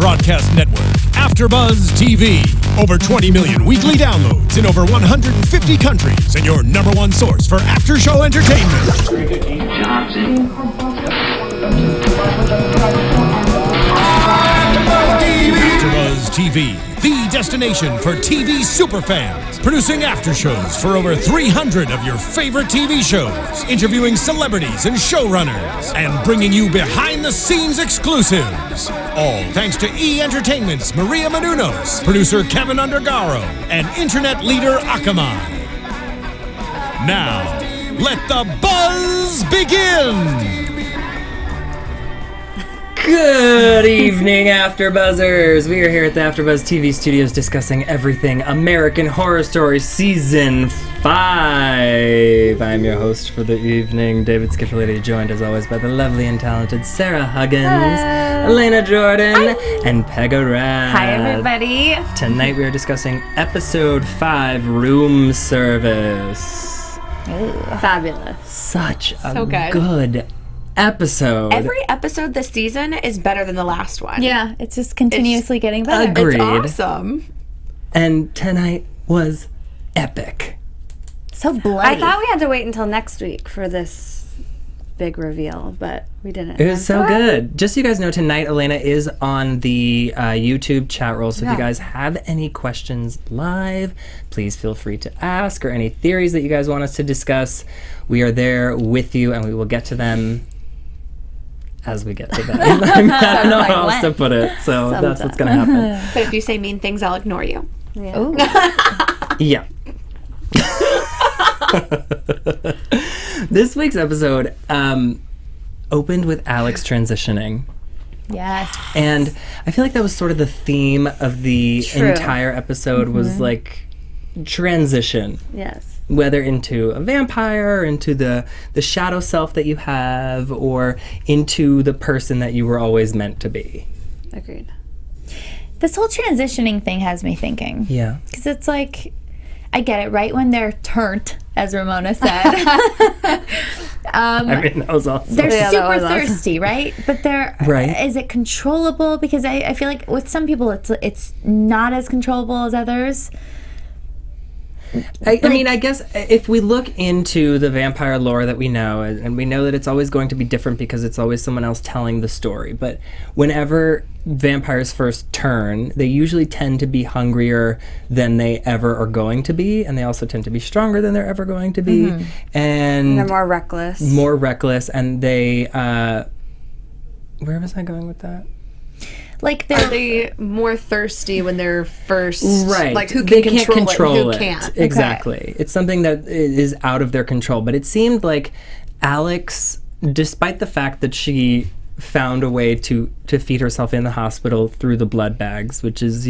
broadcast network, AfterBuzz TV. Over 20 million weekly downloads in over 150 countries, and your number one source for after-show entertainment. AfterBuzz TV, the destination for TV superfans. Producing aftershows for over 300 of your favorite TV shows. Interviewing celebrities and showrunners. And bringing you behind-the-scenes exclusives. All thanks to E! Entertainment's Maria Menounos, producer Kevin Undergaro, and internet leader Akamai. Now, let the buzz begin! Good evening, AfterBuzzers! We are here at the AfterBuzz TV studios discussing everything American Horror Story Season 5. I'm your host for the evening, David Schifilliti, joined as always by the lovely and talented Sarah Huggins, Alana Jordan, and Pegah Rad. Hi, everybody. Tonight we are discussing Episode 5, Room Service. Ooh. Fabulous. Such a good episode. Every episode this season is better than the last one. Yeah, it's just continuously getting better. Agreed. It's awesome. And tonight was epic. So bloody. I thought we had to wait until next week for this big reveal, but we didn't. It was so good. Just so you guys know, tonight Elena is on the YouTube chat roll, so if you guys have any questions live, please feel free to ask, or any theories that you guys want us to discuss. We are there with you, and we will get to them as we get to them. I don't know how else to put it, so that's what's going to happen. But if you say mean things, I'll ignore you. Yeah. Yeah. This week's episode opened with Alex transitioning. Yes. And I feel like that was sort of the theme of the entire episode was like transition. Yes. Whether into a vampire, or into the shadow self that you have, or into the person that you were always meant to be. Agreed. This whole transitioning thing has me thinking. Yeah. Because it's like, I get it, right when they're turnt, as Ramona said. I mean, that was awesome. They're super thirsty, right? But they're, right. Is it controllable? Because I feel like with some people it's not as controllable as others. I mean, I guess if we look into the vampire lore that we know, and we know that it's always going to be different because it's always someone else telling the story, but whenever vampires first turn, they usually tend to be hungrier than they ever are going to be, and they also tend to be stronger than they're ever going to be, and they're more reckless. And they, where was I going with that? Like Are they more thirsty when they're first? Right. Like who they can can't control it, who it. can't. Exactly. Okay. It's something that is out of their control. But it seemed like Alex, despite the fact that she found a way to feed herself in the hospital through the blood bags, which is,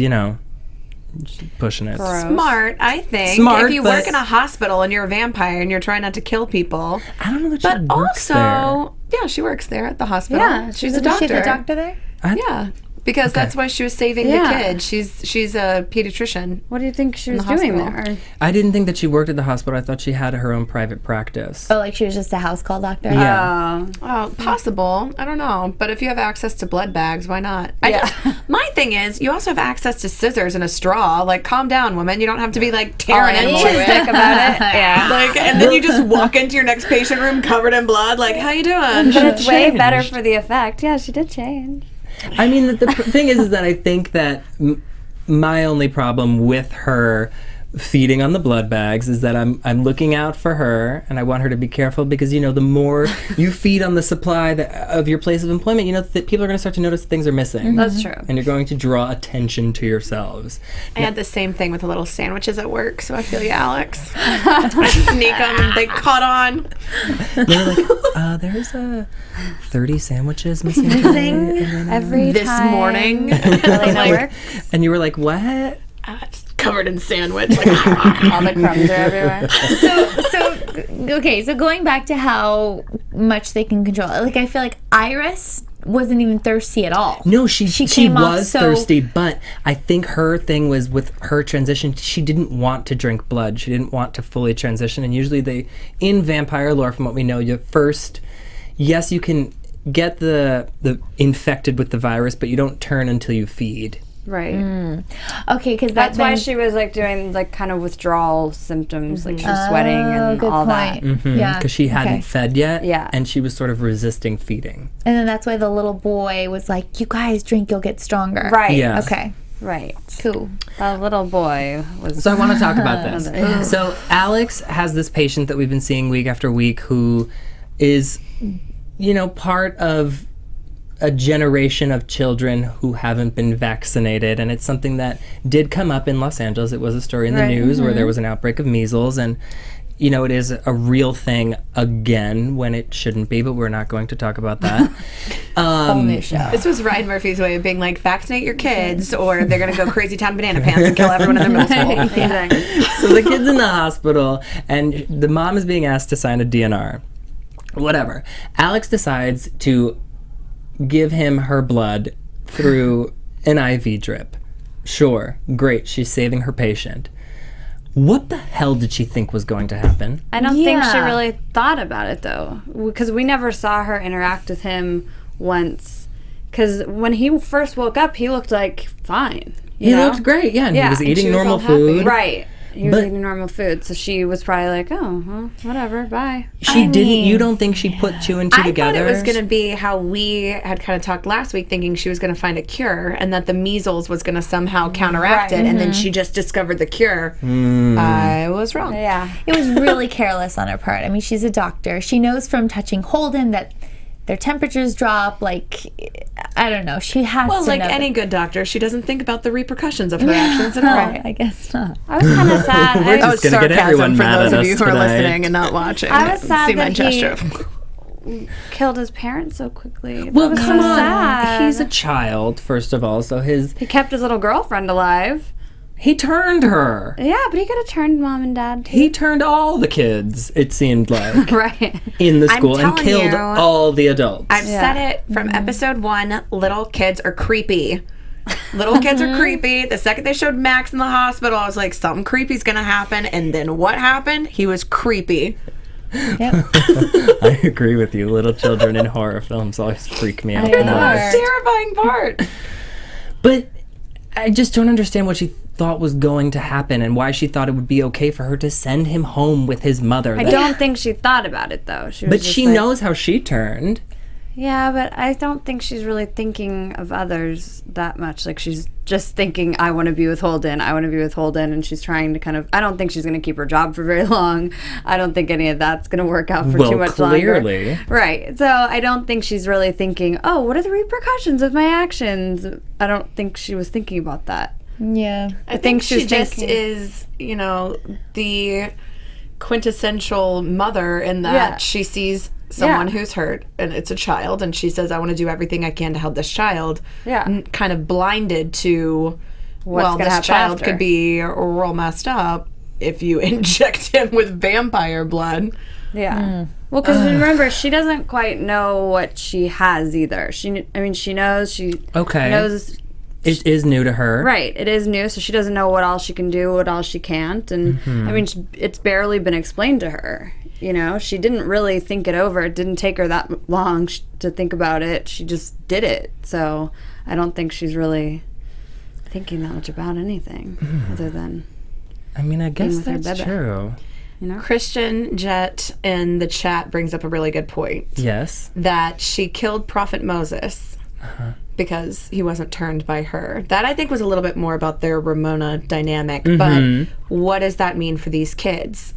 pushing it. Gross. Smart, I think. Smart, if you work in a hospital and you're a vampire and you're trying not to kill people. I don't know that she But works also, yeah, she works there at the hospital. Yeah, she's a doctor. She's a doctor there? Yeah. Because that's why she was saving the kid. She's a pediatrician. What do you think she was the doing hospital. there? I didn't think that she worked at the hospital. I thought she had her own private practice. Oh, like she was just a house call doctor? Yeah. Oh, possible. I don't know. But if you have access to blood bags, why not? Yeah. My thing is, you also have access to scissors and a straw. Like, calm down, woman. You don't have to be like tearing into it. Think about it. Yeah. Like, and then you just walk into your next patient room covered in blood. Like, how you doing? But it's way better for the effect. Yeah, she did change. I mean, the thing is that I think that my only problem with her feeding on the blood bags is that I'm looking out for her, and I want her to be careful because, the more you feed on the supply of your place of employment, that people are going to start to notice things are missing. That's true. And you're going to draw attention to yourselves. I had the same thing with the little sandwiches at work, so I feel you, Alex. I sneak them and they caught on. They're like, there's 30 sandwiches missing today, Every This time morning. Elena works. and you were like, what? It's covered in sandwich. Like, All the crumbs are everywhere. So going back to how much they can control, like I feel like Iris wasn't even thirsty at all. No, she came off was so thirsty, but I think her thing was with her transition, she didn't want to drink blood. She didn't want to fully transition. And usually in vampire lore, from what we know, you first, yes, you can get the infected with the virus, but you don't turn until you feed. Right. Okay, because That's why she was like doing like kind of withdrawal symptoms, like she was sweating and good all point. Yeah, Because she hadn't fed yet. Yeah. And she was sort of resisting feeding. and then that's why the little boy was like, "You guys drink, you'll get stronger." that. Right. Yeah. Okay. Right. Cool. The little boy was. So I want to talk about this. So Alex has this patient that we've been seeing week after week who is, part of a generation of children who haven't been vaccinated, and it's something that did come up in Los Angeles. It was a story in the news where there was an outbreak of measles, and it is a real thing again when it shouldn't be, but we're not going to talk about that. Whole new show. This was Ryan Murphy's way of being like, vaccinate your kids or they're going to go crazy town banana pants and kill everyone in their middle school. So the kid's in the hospital, and the mom is being asked to sign a DNR. Whatever. Alex decides to give him her blood through an IV drip. Sure, great, she's saving her patient. What the hell did she think was going to happen? I don't think she Yeah. really thought about it though, because we never saw her interact with him once. Because when he first woke up, he looked like fine. He looked great, yeah, and he was eating she was normal all happy. food. Right. He was But- eating normal food, so she was probably like, "Oh, well, whatever, bye." She didn't. You don't think she put two and two I together? thought it was going to be how we had kind of talked last week, thinking she was going to find a cure and that the measles was going to somehow counteract it, and then she just discovered the cure. I was wrong. Yeah. It was really careless on her part. I mean, she's a doctor. She knows from touching Holden that their temperatures drop. Like, I don't know. She has Well, to like know any good doctor, she doesn't think about the repercussions of her actions at all. Right, I guess not. I was kind of sad. We're That was just gonna get everyone sarcasm for mad those at of you us who are today. listening and not watching. I was sad See my that he- gesture. killed his parents so quickly. Well, That was come so on. sad. He's a child, first of all, so He kept his little girlfriend alive. he turned her. Yeah, but he could have turned mom and dad too. He turned all the kids, it seemed like, Right. in the I'm school and telling killed you, all the adults. I've said it from episode 1, little kids are creepy. Little kids are creepy. The second they showed Max in the hospital, I was like, something creepy's gonna happen. And then what happened? He was creepy. I agree with you. Little children in horror films always freak me out. the The most. most terrifying part. But I just don't understand what she thought was going to happen and why she thought it would be okay for her to send him home with his mother. I don't think she thought about it though. She was But just she like, knows how she turned. Yeah, but I don't think she's really thinking of others that much. Like she's just thinking, I want to be with Holden. I want to be with Holden, and she's trying to kind of. I don't think she's going to keep her job for very long. I don't think any of that's going to work out for too much clearly. longer. Right. So I don't think she's really thinking, oh, what are the repercussions of my actions? I don't think she was thinking about that. Yeah. I think she's she just thinking- is, the quintessential mother in that Yeah. she sees someone Yeah. who's hurt and it's a child and she says, I want to do everything I can to help this child. Yeah. Kind of blinded to, What's gonna this happen child after. could be real messed up if you inject him with vampire blood. Yeah. Well, because remember, she doesn't quite know what she has either. She knows. She Okay. knows. It is new to her. Right. It is new, so she doesn't know what all she can do, what all she can't, and it's barely been explained to her. She didn't really think it over. It didn't take her that long to think about it. She just did it. So I don't think she's really thinking that much about anything other than. I mean, I guess with her that's bebe. true. Christian Jet in the chat brings up a really good point. Yes. That she killed Prophet Moses because he wasn't turned by her. That I think was a little bit more about their Ramona dynamic. But what does that mean for these kids?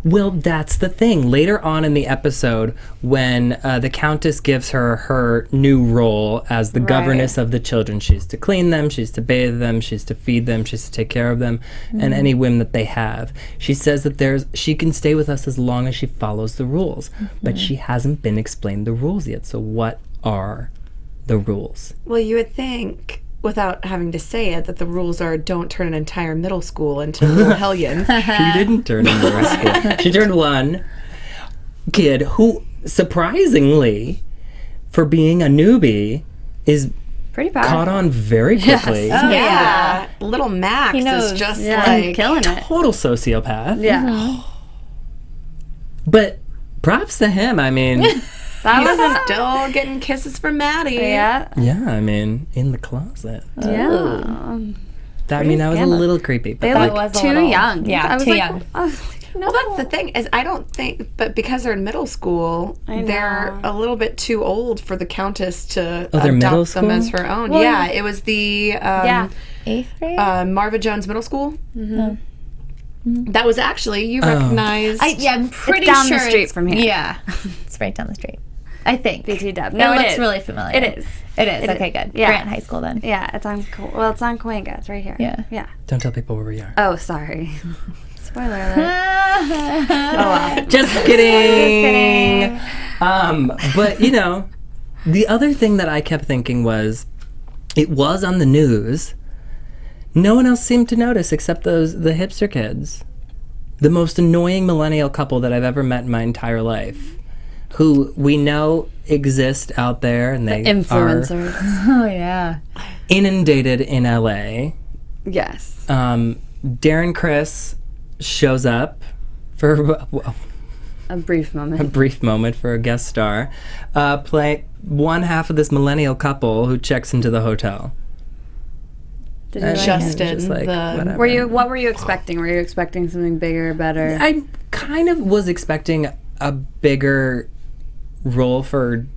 Well, that's the thing. Later on in the episode, when the Countess gives her new role as the governess of the children, she's to clean them, she's to bathe them, she's to feed them, she's to take care of them, and any whim that they have. She says that she can stay with us as long as she follows the rules, but she hasn't been explained the rules yet. So what are the rules? Well, you would think, without having to say it, that the rules are don't turn an entire middle school into little hellions. She didn't turn in middle school. She turned one kid who, surprisingly, for being a newbie, is Pretty powerful. caught on very quickly. Yeah. Little Max He knows. is just Yeah, like... killing it. Total sociopath. Yeah. But props to him. I mean, That He's wasn't. still getting kisses from Maddie. Yeah. Yeah, I mean, in the closet. Yeah. That was a scandalous. little creepy. But They That look was a too little- young. yeah, I was too like, young. Well, that's the thing is I don't think, but because they're in middle school, I they're know. a little bit too old for the Countess to they're middle adopt them school? as her own. Well, yeah, it was the Yeah. 8th grade? Marva Jones Middle School. That was actually you recognize. I'm pretty down sure the street it's- from here. Yeah, it's right down the street. I think. BT Dub. No, it it looks is. really familiar. It is. It is. It Okay, is. good. Yeah. Grant High School then. Yeah, it's on. It's on Cahuenga. It's right here. Yeah. Yeah. Don't tell people where we are. Oh, sorry. Spoiler alert. oh wow. Just kidding. But the other thing that I kept thinking was, it was on the news. No one else seemed to notice except the hipster kids. The most annoying millennial couple that I've ever met in my entire life, who we know exist out there, and they are Influencers. Oh yeah. inundated in LA. Yes. Darren Criss shows up for A brief a moment. brief moment for a guest star, play one half of this millennial couple who checks into the hotel. Did you And like Just it? in just like, the- whatever. What were you expecting? Were you expecting something bigger, better? I kind of was expecting a bigger role for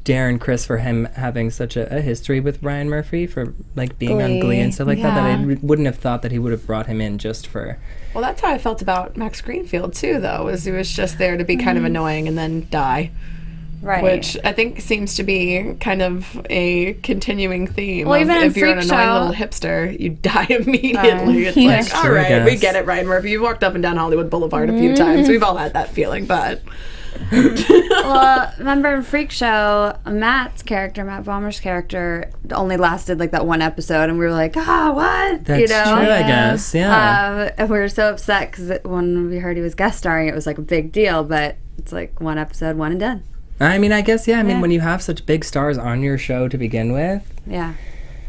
Darren Criss, for him having such a history with Ryan Murphy, for like being on Glee and stuff like that I wouldn't have thought that he would have brought him in just for... Well, that's how I felt about Max Greenfield too, though. Was he was just there to be kind of annoying and then die. Right. Which I think seems to be kind of a continuing theme. Well, of even in if you're an Freak annoying Show- little hipster, you die immediately. It's yeah. like, all True, I right, we guess. get it, Ryan Murphy. You've walked up and down Hollywood Boulevard a few times. We've all had that feeling, but Well, remember in Freak Show, Matt Bommer's character, only lasted like that one episode, and we were like, what? That's true, I guess, yeah. And we were so upset because when we heard he was guest starring, it was like a big deal, but it's like one episode, one and done. I mean, I guess, yeah. I mean, when you have such big stars on your show to begin with, Yeah.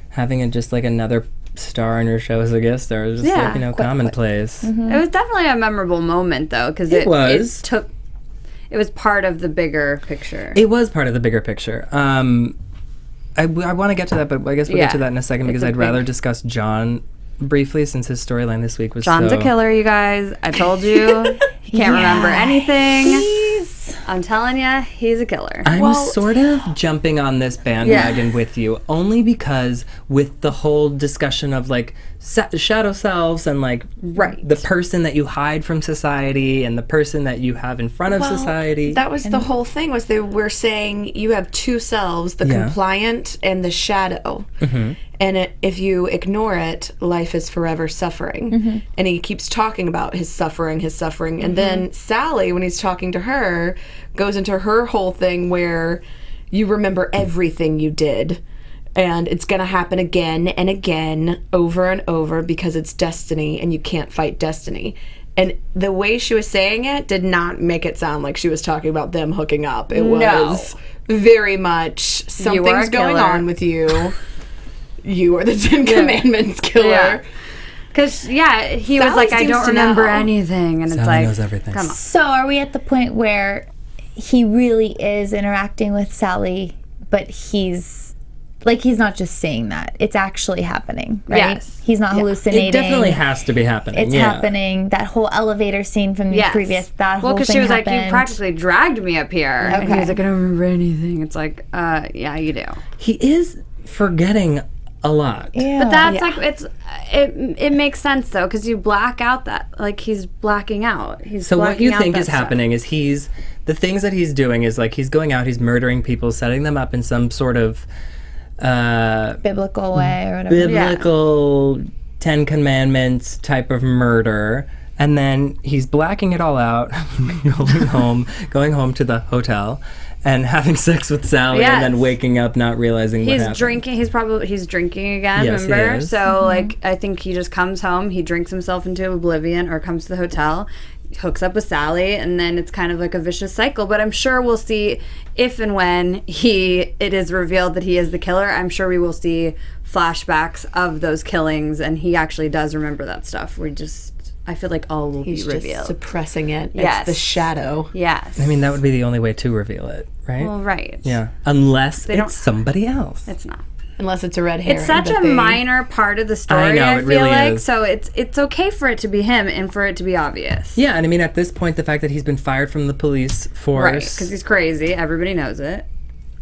having it just like another star on your show as a guest star is just Yeah. like, commonplace. It was definitely a memorable moment, though, because It was. it was part of the bigger picture. It was part of the bigger picture. I want to get to that, but I guess we'll get to that in a second, because It's a I'd rather big- discuss John briefly, since his storyline this week was John's so... a killer, you guys. I told you. He can't remember anything. Please. I'm telling you, he's a killer. I'm sort of jumping on this bandwagon Yeah. with you, only because with the whole discussion of like shadow selves and like Right. the person that you hide from society and the person that you have in front of society. that was the whole thing. Was they were saying you have two selves: the Yeah. compliant and the shadow. And if you ignore it, life is forever suffering. And he keeps talking about his suffering. And then Sally, when he's talking to her, goes into her whole thing where you remember everything you did. And it's going to happen again and again, over and over, because it's destiny and you can't fight destiny. And the way she was saying it did not make it sound like she was talking about them hooking up. It was very much something's going killer. on with you. You are the Ten Commandments killer. Yeah. Because, he was Sally like, I seems don't to remember know. anything. And it's Sally like, knows everything. come on. So are we at the point where he really is interacting with Sally, but he's not just saying that. It's actually happening, right? Yes. He's not hallucinating. It definitely has to be happening. It's happening. That whole elevator scene from the previous, that whole because thing she was like, happened. you practically dragged me up here. And he Okay. was like, I don't remember anything. It's like, yeah, you do. He is forgetting a lot. Yeah. But that's like, it makes sense though, because you black out that, like he's blacking out. So what you think is happening is the things that he's doing is like he's going out, he's murdering people, setting them up in some sort of biblical way or whatever. biblical Ten Commandments type of murder, and then he's blacking it all out, going home to the hotel, and having sex with Sally, and then waking up not realizing what He's happened. drinking. He's drinking again. Yes, he remember? is. So like, I think he just comes home. He drinks himself into oblivion, or comes to the hotel, hooks up with Sally, and then it's kind of like a vicious cycle. But I'm sure we'll see if and when it is revealed that he is the killer. I'm sure we will see flashbacks of those killings, and he actually does remember that stuff. We just I feel like all will He's be just revealed. suppressing it. Yes. It's the shadow. Yes. I mean, that would be the only way to reveal it, right? well, right. Yeah. Unless don't- it's somebody else. It's not. Unless it's a red herring. It's such but a minor part of the story, know, I it feel really like. is. So it's okay for it to be him and for it to be obvious. Yeah, and I mean, at this point, the fact that he's been fired from the police force. Right, because he's crazy. Everybody knows it.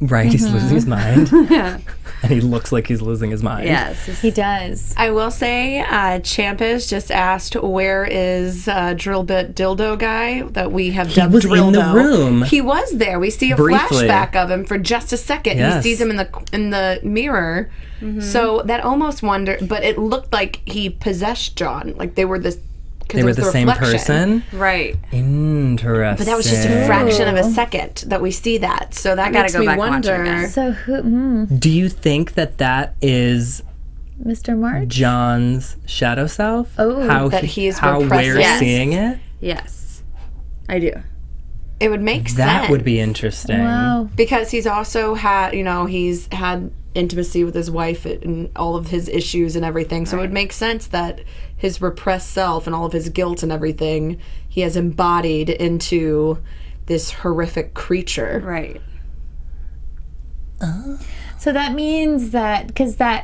Right, he's losing his mind. Yeah. And he looks like he's losing his mind. Yes. He does. I will say, Champus just asked, where is drill bit dildo guy that we have dubbed was in Drildo? the room. He was there. We see a Briefly. flashback of him for just a second. Yes. He sees him in the mirror. So that almost but it looked like he possessed John. Like they were this. They were the same person? Right. Interesting. But that was just a fraction of a second that we see that. So that gotta makes go me back and watch it wonder. again. So who? Do you think that is Mr. March? John's shadow self? Oh, how that he is how repressing. we're Yes. seeing it? Yes. I do. It would make sense. That would be interesting. Wow. Because he's also had, he's had intimacy with his wife and all of his issues and everything. So it would make sense that his repressed self and all of his guilt and everything, he has embodied into this horrific creature. Right. So that means that because the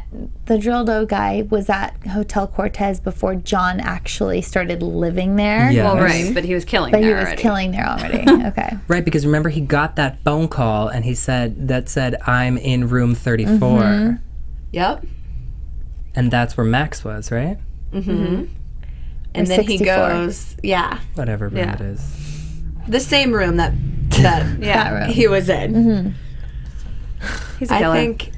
Drildo guy was at Hotel Cortez before John actually started living there. Yeah. Well, Yes. right. But he was killing But he there was already. killing there already. Okay. Right, because remember he got that phone call and he said, I'm in room 34. Mm-hmm. Yep. And that's where Max was, right? And then 64. he goes, Whatever room Yeah. it is. the same room that Yeah. room. he was in. He's a I killer. think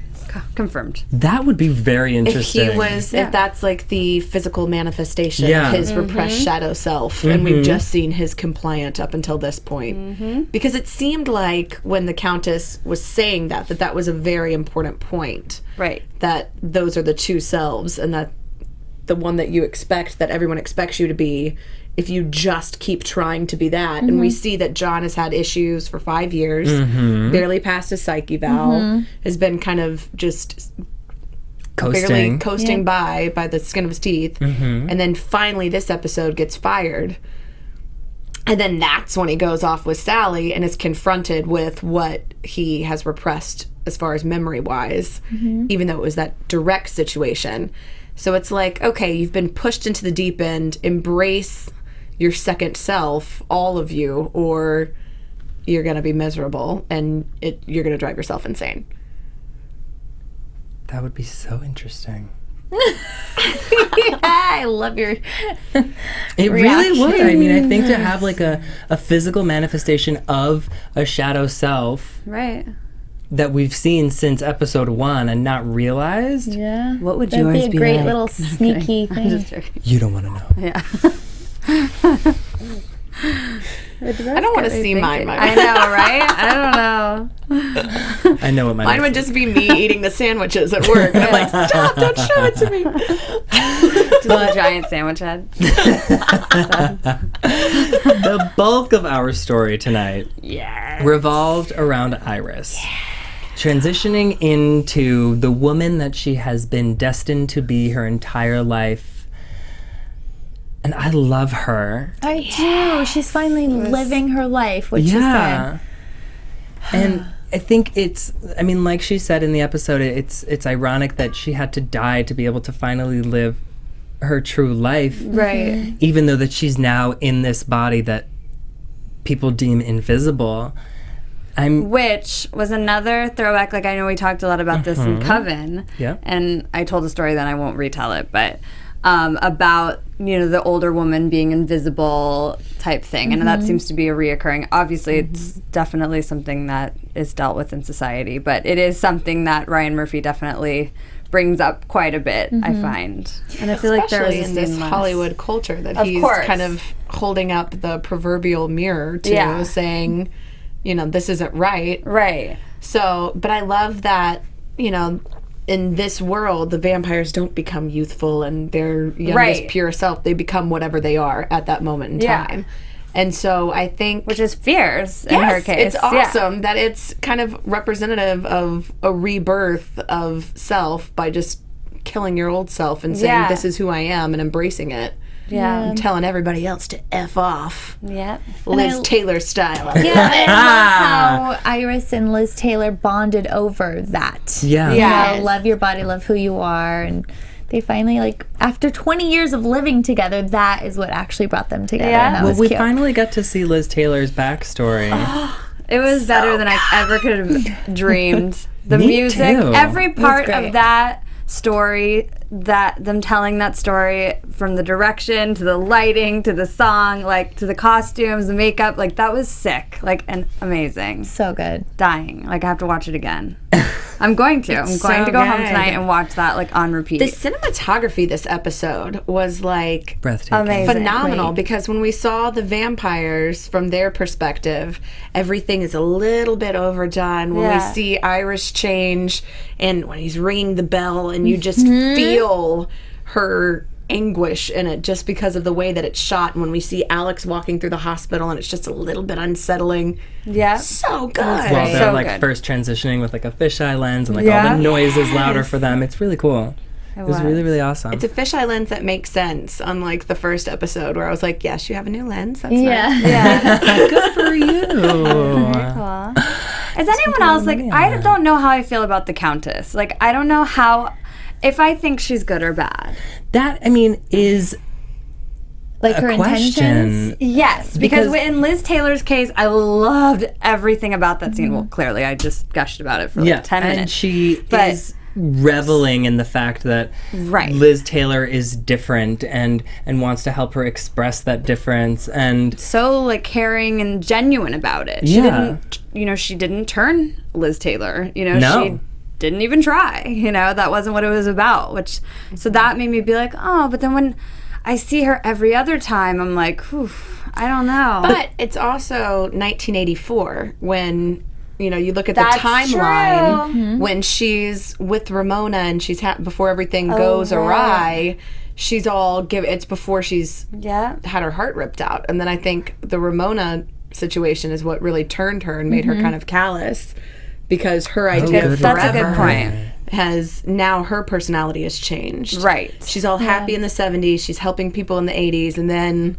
Confirmed. That would be very if interesting. he was, if that's like the physical manifestation Yeah. of his repressed shadow self, and we've just seen his compliant up until this point, because it seemed like when the Countess was saying that was a very important point, Right. that those are the two selves, and that the one that you expect, that everyone expects you to be, if you just keep trying to be that. And we see that John has had issues for 5 years, barely passed his psych eval, has been kind of just barely coasting. coasting by the skin of his teeth. And then finally this episode gets fired. And then that's when he goes off with Sally and is confronted with what he has repressed as far as memory-wise, even though it was that direct situation. So it's like, okay, you've been pushed into the deep end, embrace your second self, all of you, or you're going to be miserable and you're going to drive yourself insane. That would be so interesting. I love your. It really would. I mean, I think to have like a physical manifestation of a shadow self Right. that we've seen since episode 1 and not realized, Yeah. What would That'd yours be be a great like? little sneaky I'm thing. just joking. you don't want to know. Yeah. I don't want to see mine. I know, right? I don't know. I know what Mine would just be me eating the sandwiches at work. And I'm like, stop, don't show it to me. Just a giant sandwich head. The bulk of our story tonight revolved around Iris. Transitioning into the woman that she has been destined to be her entire life. And I love her. I do. She's finally living her life, which she said. And I think like she said in the episode, it's ironic that she had to die to be able to finally live her true life. Right. Even though that she's now in this body that people deem invisible. Which was another throwback. Like, I know we talked a lot about this in Coven. Yeah. And I told a story that I won't retell it, but about, the older woman being invisible type thing. And that seems to be a reoccurring. Obviously, it's definitely something that is dealt with in society, but it is something that Ryan Murphy definitely brings up quite a bit, I find. And I feel like there was Especially a in this scene last- Hollywood culture that Of he's course. kind of holding up the proverbial mirror to, Yeah. saying, this isn't right. Right. So, but I love that, in this world, the vampires don't become youthful and their youngest Right. pure self. They become whatever they are at that moment in Yeah. time. And so I think... Which is fierce in her case. it's awesome that it's kind of representative of a rebirth of self by just killing your old self and saying, Yeah. this is who I am, and embracing it. Yeah. I'm telling everybody else to F off. Yep. Liz Taylor style. Yeah, I love how Iris and Liz Taylor bonded over that. Yeah. Yeah. You know, love your body, love who you are, and they finally, like, after 20 years of living together, that is what actually brought them together. Yeah. And that Well, was we cute. finally got to see Liz Taylor's backstory. It was better than I ever could have dreamed. The Me music, too. every part great. of that story, that them telling that story, from the direction to the lighting to the song, like to the costumes, the makeup, like that was sick, like, and amazing. So good. Dying. Like I have to watch it again. I'm going to. I'm going so to go home good. tonight and watch that like on repeat. The cinematography this episode was like Breathtaking. Amazing. phenomenal Right. because when we saw the vampires from their perspective, everything is a little bit overdone. When Yeah. we see Iris change and when he's ringing the bell and you just feel her anguish in it just because of the way that it's shot. And when we see Alex walking through the hospital and it's just a little bit unsettling. Yeah. So good. While they're So like good. first transitioning with like a fisheye lens and like Yeah. all the noise is louder for them. It's really cool. It was was. really, really awesome. It's a fisheye lens that makes sense, unlike the first episode where I was like, yes, you have a new lens. That's Yeah. nice. Yeah. Good for you. Cool. Is anyone else like? I don't know how I feel about the Countess. Like I don't know how, if I think she's good or bad. That, I mean, is Like her a intentions. question. Yes, because in Liz Taylor's case, I loved everything about that scene. Well, clearly, I just gushed about it for like 10 and minutes. she But- is reveling in the fact that Right. Liz Taylor is different and wants to help her express that difference. And so like caring and genuine about it. She Yeah. didn't, she didn't turn Liz Taylor. No. She didn't even try. That wasn't what it was about. So that made me be like, oh, but then when I see her every other time, I'm like, whew, I don't know. But it's also 1984 when you look at the That's timeline true. when she's with Ramona and she's before everything goes awry. She's all it's before she's yeah. had her heart ripped out, and then I think the Ramona situation is what really turned her and made her kind of callous because her idea of goodness. That's a forever good point. has now her personality has changed. Right. She's all happy in the 70s. She's helping people in the 80s. And then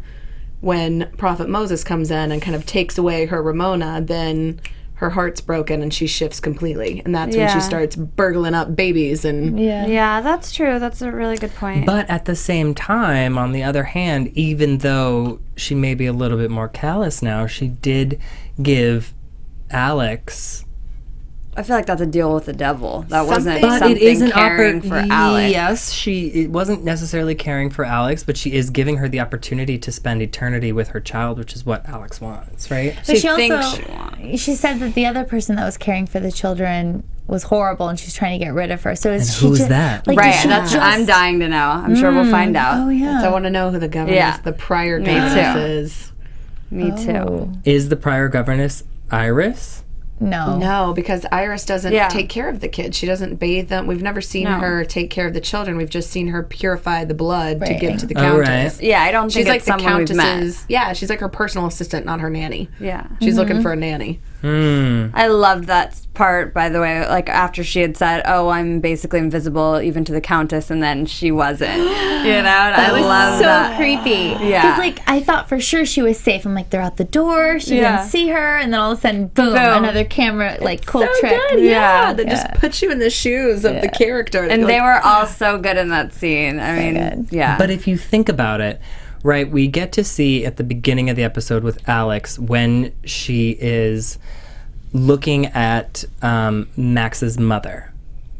when Prophet Moses comes in and kind of takes away her Ramona, then her heart's broken and she shifts completely. And that's when Yeah. she starts burgling up babies. And Yeah, that's true. That's a really good point. but at the same time, on the other hand, even though she may be a little bit more callous now, she did give Alex. I feel like that's a deal with the devil. That wasn't But something it is an caring for Alex. Yes, it wasn't necessarily caring for Alex, but she is giving her the opportunity to spend eternity with her child, which is what Alex wants, right? But she thinks also she wants. she said that the other person that was caring for the children was horrible and she's trying to get rid of her. So is And she who's just, that? Like, Right, did she that's just, I'm dying to know. I'm sure we'll find out. Oh yeah. so I want to know who the governess, Yeah. the prior Me governess too. is. Me too. Oh. Is the prior governess Iris? No. No, because Iris doesn't Yeah. take care of the kids. She doesn't bathe them. We've never seen No. her take care of the children. We've just seen her purify the blood to Right. give to the Oh, Countess. right. Yeah, I don't She's think like it's the someone we've met. Countess's. Yeah, she's like her personal assistant, not her nanny. Yeah. She's looking for a nanny. I loved that part, by the way, like after she had said, oh, I'm basically invisible even to the Countess, and then she wasn't. And I It was love so that. creepy. Yeah. Because, like, I thought for sure she was safe. I'm like, they're out the door. She Yeah. didn't see her. And then all of a sudden, boom, another camera, like, cool So trick. good, Yeah. that just puts you in the shoes of the character. And they were all so good in that scene. I mean, good. yeah. But if you think about it, right, we get to see at the beginning of the episode with Alex when she is looking at Max's mother,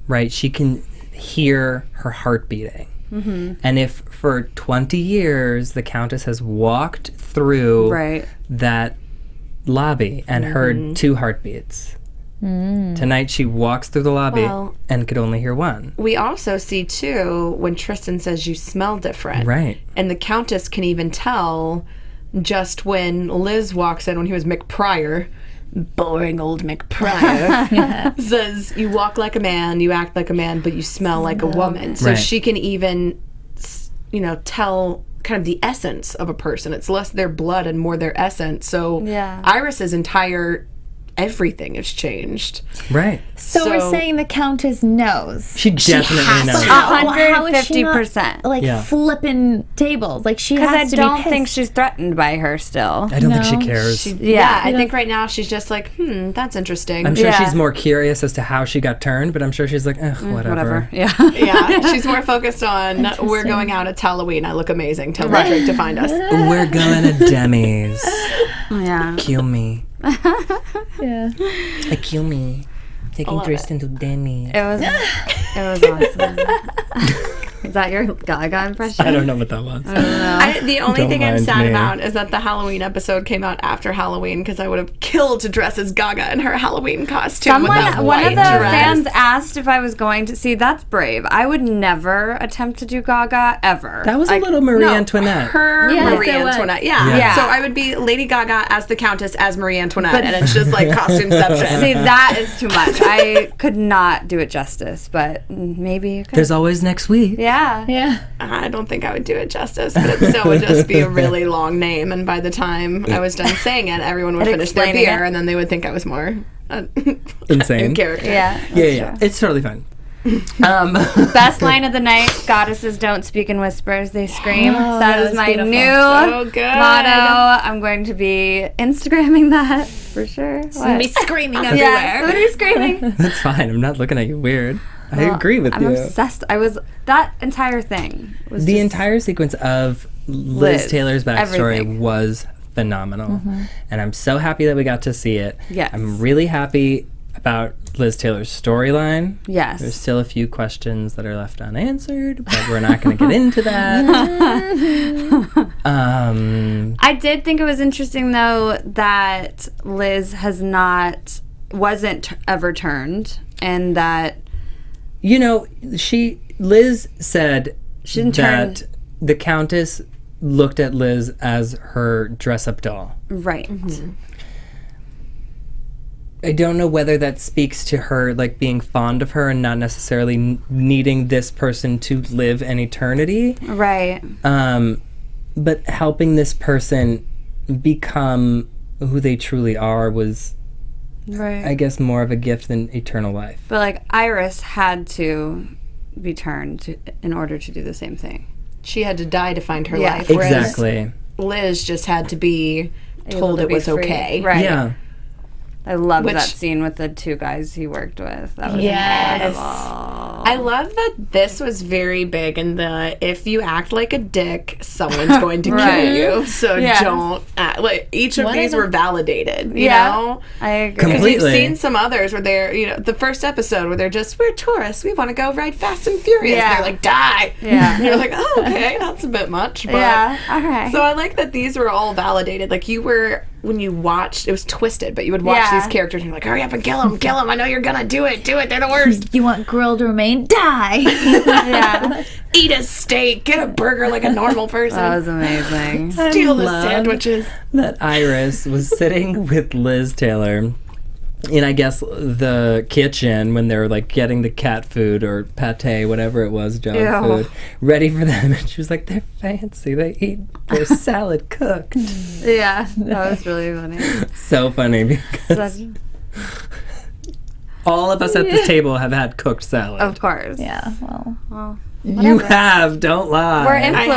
right? She can hear her heart beating. Mm-hmm. And if for 20 years the Countess has walked through Right. that lobby and heard two heartbeats, tonight she walks through the lobby Well- and could only hear one. We also see, too, when Tristan says you smell different. Right. And the Countess can even tell just when Liz walks in, when he was McPrior, boring old McPrior, says you walk like a man, you act like a man, but you smell like a woman. So Right. she can even, tell kind of the essence of a person. It's less their blood and more their essence. So Yeah. Iris's entire everything has changed. Right. So we're saying the Countess knows. She definitely knows. How is she not, 150%. like flipping tables? Like she Because has I to don't be think pissed. she's threatened by her still. I don't think she No. cares. Yeah. I think right now she's just like, that's interesting. I'm sure Yeah. she's more curious as to how she got turned, but I'm sure she's like, whatever. Yeah. Yeah, she's more focused on we're going out. It's Halloween. I look amazing. Tell Roderick to find us. We're going to Demi's. Yeah. Kill me. Yeah. Kill me. Taking Tristan to Demi's. It was awesome. Is that your Gaga impression? I don't know what that was. The only Don't thing I'm mind sad me. about is that the Halloween episode came out after Halloween because I would have killed to dress as Gaga in her Halloween costume with that One white of the dress. fans asked if I was going to see. That's brave. I would never attempt to do Gaga ever. That was a little Marie Antoinette. Her Yes, Marie it was. Antoinette. Yeah. Yeah. So I would be Lady Gaga as the Countess as Marie Antoinette, and it's just like costumeception. See, that is too much. I could not do it justice, but maybe you could. There's always next week. Yeah. Yeah. I don't think I would do it justice, but it still would just be a really long name. And by the time I was done saying it, everyone would And finish their explaining beer, it. and then they would think I was more Insane. in character. Yeah. Yeah. It's totally fine. Best line of the night: Goddesses don't speak in whispers; they scream. That is was my beautiful. new So good. motto. I'm going to be Instagramming that for sure. Gonna be screaming Yeah, everywhere. I'm gonna be screaming. That's fine. I'm not looking at you weird. I agree with I'm you. obsessed. That entire thing was The just entire sequence of Liz Taylor's backstory everything. was phenomenal. And I'm so happy that we got to see it. Yes. I'm really happy about Liz Taylor's storyline. Yes. There's still a few questions that are left unanswered, but we're not going to get into that. I did think it was interesting though that Liz wasn't ever turned, and that You know, Liz said she didn't that turn the Countess looked at Liz as her dress-up doll. right. I don't know whether that speaks to her like being fond of her and not necessarily needing this person to live an eternity. Right. But helping this person become who they truly are was, Right. I guess, more of a gift than eternal life. But like Iris had to be turned in order to do the same thing. She had to die to find her Yeah. life. Whereas Exactly. Liz just had to be told it be was free. okay. Right. Yeah. I loved Which- that scene with the two guys he worked with. That was Yes. incredible. I love that this was very big in the if you act like a dick, someone's going to Right. kill you. So Yes. don't act. Like each of One these of were validated. You Yeah. know? I agree. Because Completely. we've seen some others where they're, the first episode where they're just, we're tourists, we want to go ride Fast and Furious. Yeah. They're like, die. Yeah. And you're like, oh, okay, that's a bit much. But Yeah. All right. So I like that these were all validated. Like you were, when you watched, it was twisted, but you would watch Yeah. these characters and you're like, hurry up and kill them. I know you're going to do it. They're the worst. You want grilled romaine? Die. yeah. Eat a steak. Get a burger like a normal person. That was amazing. Steal the love sandwiches. That Iris was sitting with Liz Taylor in, I guess, the kitchen when they were like getting the cat food or pate, whatever it was, dog Ew. food, ready for them. And she was like, they're fancy. They eat their salad cooked. Yeah. That was really funny. So funny because all of us at this table have had cooked salad. Of course. Yeah, well. You have, don't lie. We're haven't.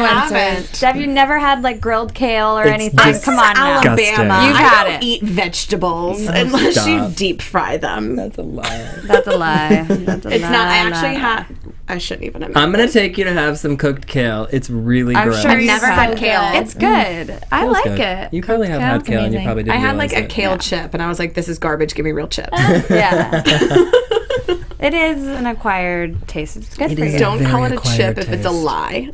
influencers. Have you never had like grilled kale or It's anything? dis- Come on now. Disgusting. Alabama. You've I had don't it. eat vegetables unless stop. you deep fry them. That's a lie. That's a lie. That's a It's lie. not. I actually lie. had. I shouldn't even admit. I'm going to take you to have some cooked kale. It's really I'm gross. sure I've you've never had kale. It's good. I Kale's like good. it. You probably have had Kale's kale and you amazing. probably didn't I had like realize a it. kale chip, and I was like, "This is garbage. Give me real chips." Yeah. It is an acquired taste. It's good It for is you. a Don't call very it a chip acquired if it's a taste. lie.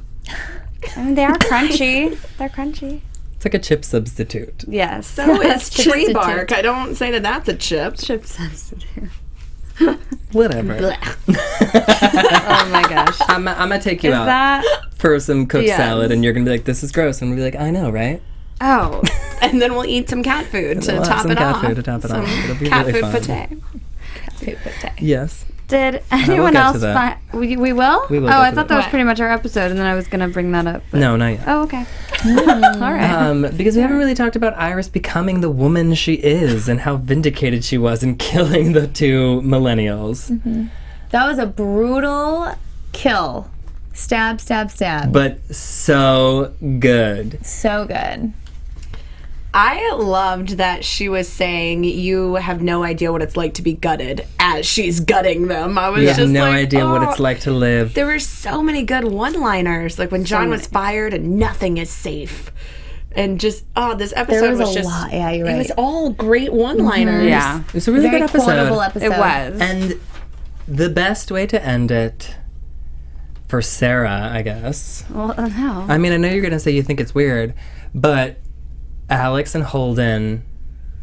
I mean, they are crunchy. They're crunchy. It's like a chip substitute. Yes. So it's tree bark. I don't say that that's a chip. Chip substitute. Whatever. Oh my gosh. I'm gonna take you Is out that? for some cooked Yes. salad, and you're gonna be like, "This is gross," and we'll be like, "I know, right?" Oh. And then we'll eat some cat food to We'll have top some it cat off. food to top it Some off. It'll be cat really food fun. pate. Yes. Did anyone get to else that. find... We will? We will Oh, get I to thought that. that was pretty much our episode, and then I was going to bring that up. But... No, not yet. Oh, okay. All right. Because we haven't really talked about Iris becoming the woman she is and how vindicated she was in killing the two millennials. That was a brutal kill. Stab, stab, stab. But so good. So good. I loved that she was saying, you have no idea what it's like to be gutted as she's gutting them. I was You have just no like, idea what oh. it's like to live. There were so many good one-liners, like when John was fired and nothing is safe. And just, this episode There was was a just, lot. Yeah, you're right. it was all great one-liners. Yeah. It was a really Very good episode. quotable episode. It was. And the best way to end it for Sarah, I guess. Well, how? I mean, I know you're going to say you think it's weird, but Alex and Holden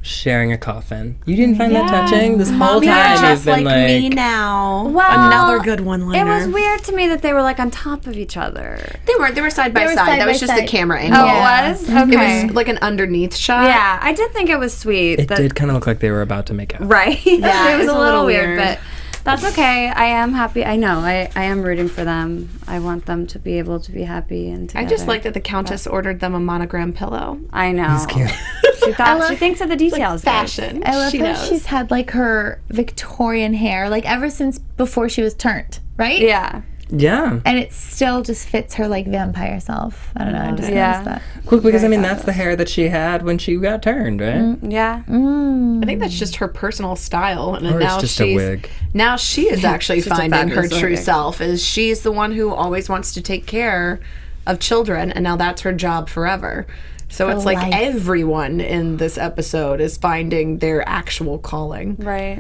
sharing a coffin. You didn't find that touching? This whole time you've Just been like me like... now. Well, Another good one-liner. It was weird to me that they were like on top of each other. They weren't. They were side by They were side. side That by was just side. the camera angle. Oh, Yeah. it was? Okay. It was like an underneath shot. Yeah, I did think it was sweet. It did kind of look like they were about to make out. Right? Yeah, it was a little weird, weird. but that's okay. I am happy. I know. I am rooting for them. I want them to be able to be happy and together. I just like that the Countess ordered them a monogram pillow. I know. It's cute. She thinks of the details. Fashion. I love she how knows. she's had like her Victorian hair, like ever since before she was turned, right? Yeah. Yeah. And it still just fits her like vampire self. I don't know. I just Yeah. noticed that. Quick, because I mean, that's the hair that she had when she got turned, right? Yeah. I think that's just her personal style, and Or it's now just a she's wig. now she is actually It's just a finding her fabulous true wig. self. Is she's the one who always wants to take care of children, and now that's her job forever. So it's like life. everyone in this episode is finding their actual calling. Right.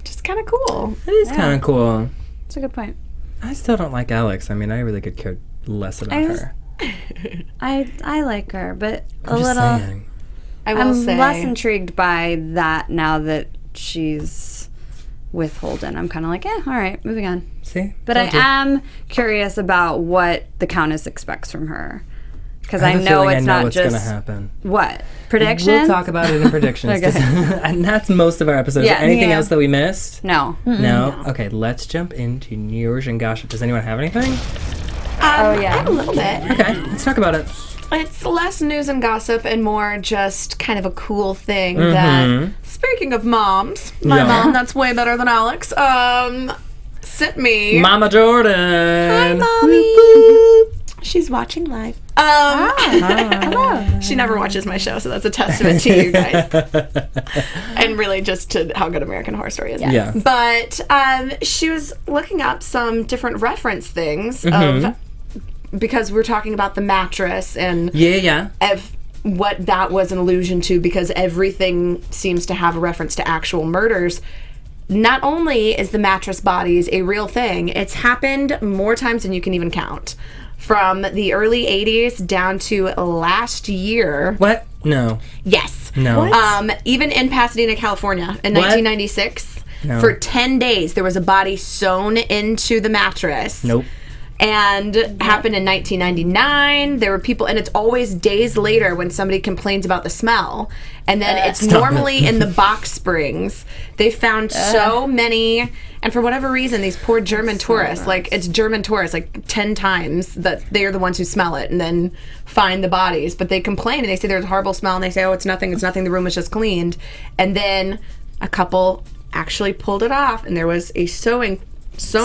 Just kind of cool. It is kind of cool. That's a good point. I still don't like Alex. I mean, I really could care less about I just- her. I like her, but I'm a just little. saying. I will I'm say. less intrigued by that now that she's with Holden. I'm kind of like, all right, moving on. See? But I Told you. am curious about what the Countess expects from her. Because I have a know feeling it's I know not what's just gonna happen. what predictions. We'll talk about it in predictions. Okay. And that's most of our episodes. Yeah. Anything Yeah. else that we missed? No. No? Okay, let's jump into news and gossip. Does anyone have anything? Oh yeah. A little bit. Okay, let's talk about it. It's less news and gossip and more just kind of a cool thing that, speaking of moms, my Yeah. mom, that's way better than Alex, sent me. Mama Jordan. Hi, Mommy. She's watching live. She never watches my show, so that's a testament to you guys. And really just to how good American Horror Story is. Yeah. But she was looking up some different reference things of, because we're talking about the mattress and Yeah. of what that was an allusion to, because everything seems to have a reference to actual murders. Not only is the mattress bodies a real thing, it's happened more times than you can even count. From the early 80s down to last year. What? No. Yes. No. Even in Pasadena, California in What? 1996, No. for 10 days, there was a body sewn into the mattress. Nope. And happened in 1999. There were people, and it's always days later when somebody complains about the smell. And then it's normally in the box springs. They found so many, and for whatever reason, these poor German tourists, like it's German tourists, like 10 times that they are the ones who smell it and then find the bodies. But they complain and they say there's a horrible smell, and they say, oh, it's nothing, the room was just cleaned. And then a couple actually pulled it off, and there was a sewn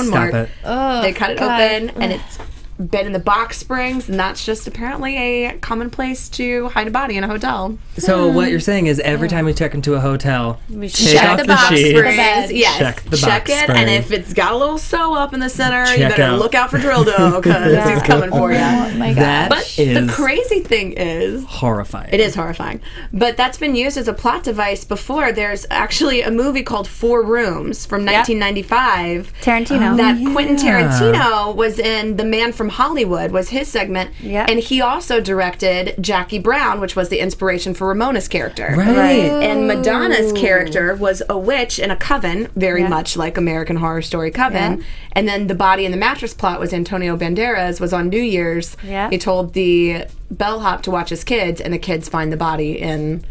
mark. it. They cut it open, and it's been in the box springs, and that's just apparently a common place to hide a body in a hotel. So what you're saying is every time we check into a hotel, take Check off the the box sheets. springs. Yes. Check the Check box it, spring. and if it's got a little sew up in the center, you Check better out. look out for Dildo, because he's coming for you. Oh my god. That But is the crazy thing is, horrifying. it is horrifying. But that's been used as a plot device before. There's actually a movie called 4 Rooms from 1995. Tarantino. That Quentin Tarantino was in. The Man from Hollywood was his segment. Yep. And he also directed Jackie Brown, which was the inspiration for Ramona's character. Right. And Madonna's character was a witch in a coven, very much like American Horror Story Coven. Yeah. And then the body in the mattress plot was Antonio Banderas, was on New Year's. Yeah. He told the bellhop to watch his kids, and the kids find the body in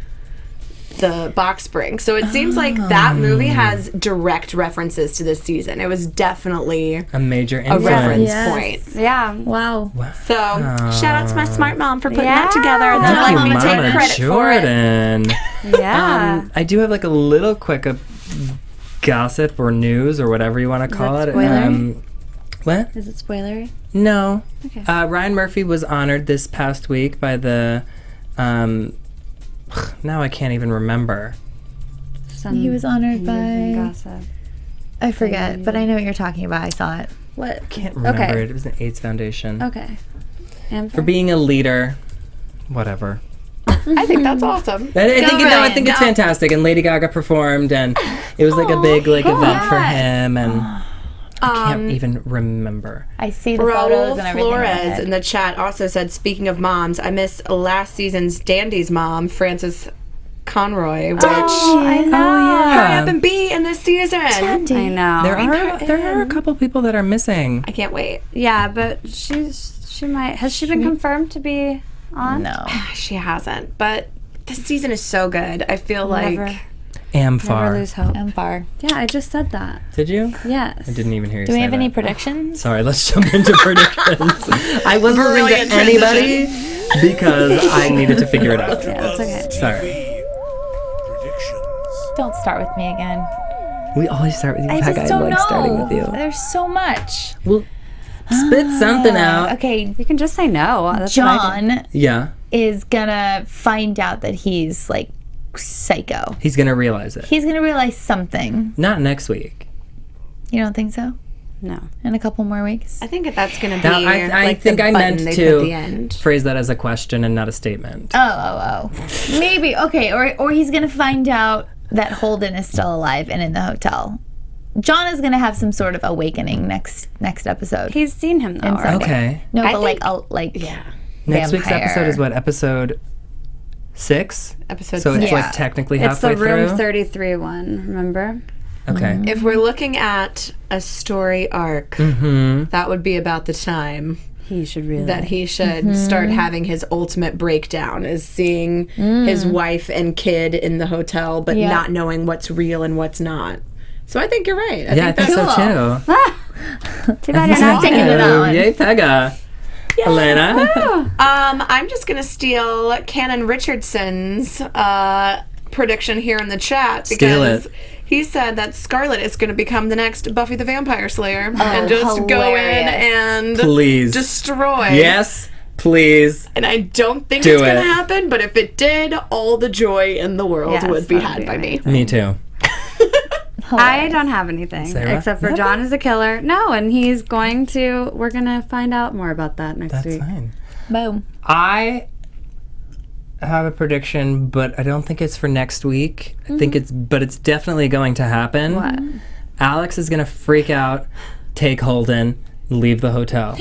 the box spring. So it seems like that movie has direct references to this season. It was definitely A major a influence. reference Yes. point. Yeah. Wow. So shout out to my smart mom for putting that Yeah. together and then Thank letting you, me take Mama credit for it. Jordan. Yeah. I do have like a little quick gossip or news or whatever you want to call it. spoilery? What? Is it spoilery? No. Okay. Ryan Murphy was honored this past week by the. Now I can't even remember. He was honored by. Gossip. I forget, but I know what you're talking about. I saw it. What? Can't remember Okay. it. It was an AIDS Foundation. Okay. And For being a leader. Whatever. I think that's awesome. I think Ryan, it's fantastic, and Lady Gaga performed, and it was like a big event for him, and I can't even remember. I see the Raul photos and everything. in my Flores head. in the chat also said, speaking of moms, I missed last season's Dandy's mom, Frances Conroy, which I know. hurry up and be in this season. Dandy. I know. There are a couple people that are missing. I can't wait. Yeah, but she might. Has she been confirmed to be on? No. She hasn't, but this season is so good. I feel like Never Amfar. lose hope. I'm far. Yeah, I just said that. Did you? Yes. I didn't even hear you Do say we have any that. predictions? Sorry, let's jump into predictions. I wasn't listening Brilliant to anybody because I needed to figure it out. Yeah, it's okay. Sorry. Don't start with me again. We always start with you, I Pegah. just don't I like know. starting with you. There's so much. Well, spit something out. Okay, You can just say no. That's what I do. John Yeah, is gonna find out that he's like psycho. he's gonna realize it. He's gonna realize something. Not next week. You don't think so? No. In a couple more weeks? I think that's going to be Now, I like think the I button meant they put at the to end. phrase that as a question and not a statement. Oh. Maybe. Okay. Or he's gonna find out that Holden is still alive and in the hotel. John is gonna have some sort of awakening next episode. He's seen him though. Inside. already. Okay. No, I but think- like Yeah. Next week's vampire. episode is what? Episode 6? Episode So it's Yeah. like technically It's the halfway room through? 33 one. Remember? Okay. If we're looking at a story arc, that would be about the time He should really. that he should start having his ultimate breakdown, is seeing his wife and kid in the hotel, but Yeah. not knowing what's real and what's not. So I think you're right. Yeah, I think so too. Too bad you're not taking taking it it. out. That one. Yay, Pegah. Alana? I'm just gonna steal Canon Richardson's prediction here in the chat Steal because it. he said that Scarlet is going to become the next Buffy the Vampire Slayer and just go in hilarious. and Please. destroy. Yes, please. And I don't think Do it's going to it. happen, but if it did, all the joy in the world Yes, would be that would had be by me. Me too. I don't have anything Sarah? except for John is a killer. No, and he's going to. We're gonna find out more about that next That's week. fine. boom. I have a prediction, but I don't think it's for next week. I think it's definitely going to happen. What? Alex is going to freak out, take Holden, leave the hotel.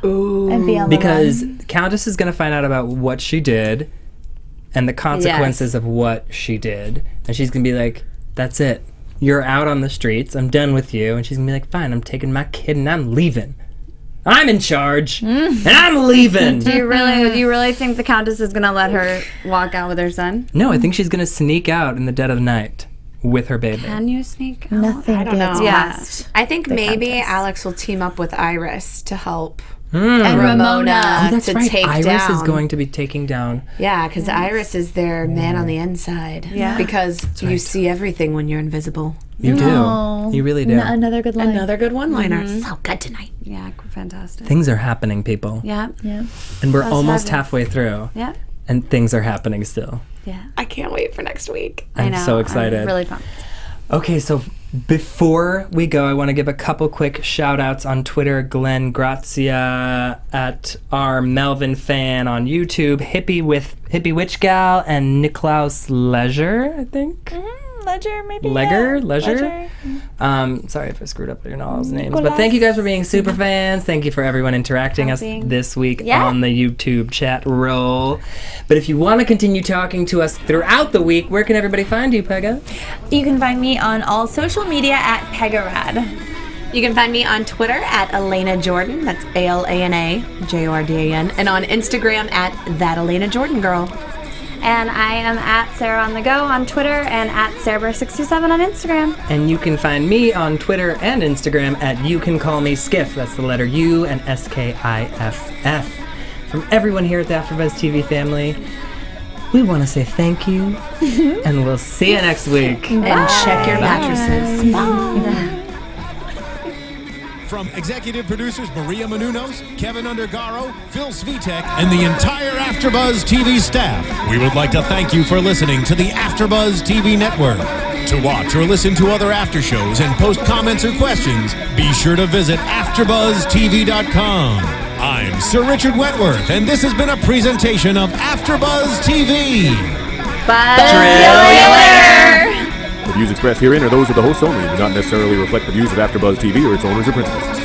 And be on the Because run. Countess is going to find out about what she did and the consequences of what she did. And she's going to be like, that's it. You're out on the streets. I'm done with you. And she's going to be like, fine, I'm taking my kid and I'm leaving. I'm in charge, and I'm leaving. Do you really think the Countess is gonna let her walk out with her son? No, I think she's going to sneak out in the dead of night with her baby. Can you sneak out? Nothing I don't gets know. Yeah. past. I think maybe Countess. Alex will team up with Iris to help And Ramona. Oh, that's to right. take Iris down. is going to be taking down. Yeah, because Iris is their man on the inside. Yeah. Because you right. see everything when you're invisible. You No. do. You really do. Another good line. Another good one-liner. So good tonight. Yeah, fantastic. Things are happening, people. Yeah, Yeah. And we're almost fabulous. halfway through. yeah, And things are happening still. yeah. I can't wait for next week. I I'm know. so excited. I'm really pumped. Okay, so before we go, I want to give a couple quick shout outs on Twitter. Glenn Grazia at our Melvin fan on YouTube, Hippie Witch Gal, and Niklaus Leisure, I think. Ledger, maybe. Leger? Yeah. Leisure? Sorry if I screwed up your all's names. But thank you guys for being super fans. Thank you for everyone interacting us this week on the YouTube chat roll. But if you want to continue talking to us throughout the week, where can everybody find you, Pegah? You can find me on all social media at Pegah Rad. You can find me on Twitter at Alana Jordan. That's ALANA JORDAN. And on Instagram at That Alana Jordan Girl. And I am at Sarah on the Go on Twitter and at SarahBurr67 on Instagram. And you can find me on Twitter and Instagram at You Can Call Me Skiff. That's the letter U and SKIFF. From everyone here at the AfterBuzz TV family, we want to say thank you, and we'll see you next week. And check your mattresses. From executive producers Maria Menounos, Kevin Undergaro, Phil Svitek, and the entire AfterBuzz TV staff, we would like to thank you for listening to the AfterBuzz TV network. To watch or listen to other after shows and post comments or questions, be sure to visit AfterBuzzTV.com. I'm Sir Richard Wentworth, and this has been a presentation of AfterBuzz TV. Bye. The views expressed herein are those of the hosts only and do not necessarily reflect the views of AfterBuzz TV or its owners or principals.